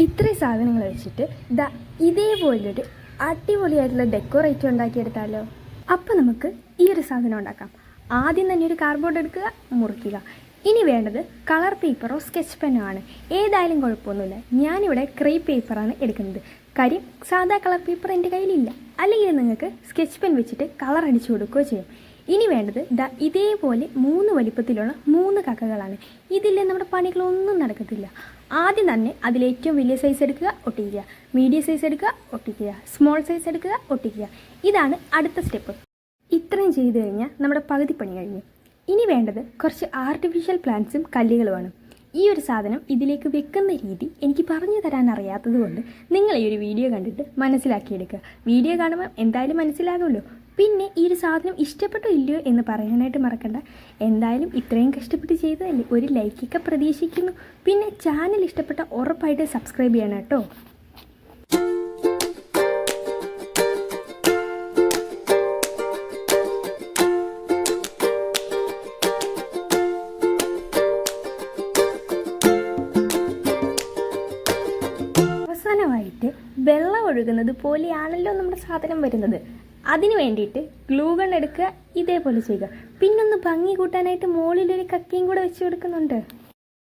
ഇത്രയും സാധനങ്ങൾ വെച്ചിട്ട് ഇതേപോലൊരു അടിപൊളിയായിട്ടുള്ള ഡെക്കോറേറ്റ് ഉണ്ടാക്കിയെടുത്താലോ? അപ്പോൾ നമുക്ക് ഈ ഒരു സാധനം ഉണ്ടാക്കാം. ആദ്യം തന്നെ ഒരു കാർഡ്ബോർഡ് എടുക്കുക, മുറിക്കുക. ഇനി വേണ്ടത് കളർ പേപ്പറോ സ്കെച്ച് പെന്നോ ആണ്. ഏതായാലും കുഴപ്പമൊന്നുമില്ല. ഞാനിവിടെ ക്രേപ്പ് പേപ്പറാണ് എടുക്കുന്നത്. കാര്യം സാധാ കളർ പേപ്പർ എൻ്റെ കയ്യിലില്ല. അല്ലെങ്കിൽ നിങ്ങൾക്ക് സ്കെച്ച് പെൻ വെച്ചിട്ട് കളർ അടിച്ചു കൊടുക്കുകയോ ചെയ്യും. ഇനി വേണ്ടത് ഇതേപോലെ 3 വലിപ്പത്തിലുള്ള 3 കക്കകളാണ്. ഇതില്ലേ നമ്മുടെ പണികളൊന്നും നടക്കത്തില്ല. ആദ്യം തന്നെ അതിലേറ്റവും വലിയ സൈസ് എടുക്കുക, ഒട്ടിക്കുക. മീഡിയം സൈസ് എടുക്കുക, ഒട്ടിക്കുക. സ്മോൾ സൈസ് എടുക്കുക, ഒട്ടിക്കുക. ഇതാണ് അടുത്ത സ്റ്റെപ്പ്. ഇത്രയും ചെയ്ത് കഴിഞ്ഞാൽ നമ്മുടെ പകുതി പണി കഴിഞ്ഞു. ഇനി വേണ്ടത് കുറച്ച് ആർട്ടിഫിഷ്യൽ പ്ലാന്റ്സും കല്ലുകളുമാണ്. ഈ ഒരു സാധനം ഇതിലേക്ക് വെക്കുന്ന രീതി എനിക്ക് പറഞ്ഞു തരാൻ അറിയാത്തത് കൊണ്ട് നിങ്ങൾ ഈ ഒരു വീഡിയോ കണ്ടിട്ട് മനസ്സിലാക്കിയെടുക്കുക. വീഡിയോ കാണുമ്പോൾ എന്തായാലും മനസ്സിലാകുമല്ലോ. പിന്നെ ഈ ഒരു സാധനം ഇഷ്ടപ്പെട്ടോ ഇല്ലയോ എന്ന് പറയാനായിട്ട് മറക്കണ്ട. എന്തായാലും ഇത്രയും കഷ്ടപ്പെട്ട് ചെയ്തതല്ലേ, ഒരു ലൈക്കൊക്കെ പ്രതീക്ഷിക്കുന്നു. പിന്നെ ചാനൽ ഇഷ്ടപ്പെട്ട ഉറപ്പായിട്ട് സബ്സ്ക്രൈബ് ചെയ്യണം കേട്ടോ. അവസാനമായിട്ട് വെള്ളം ഒഴുകുന്നത് പോലെയാണല്ലോ നമ്മുടെ സാധനം വരുന്നത്. അതിന് വേണ്ടിയിട്ട് ഗ്ലൂ ഗൺ എടുക്കുക, ഇതേപോലെ ചെയ്യുക. പിന്നൊന്ന് ഭംഗി കൂട്ടാനായിട്ട് മുകളിലൊരു കക്കയും കൂടെ വെച്ച് കൊടുക്കുന്നുണ്ട്.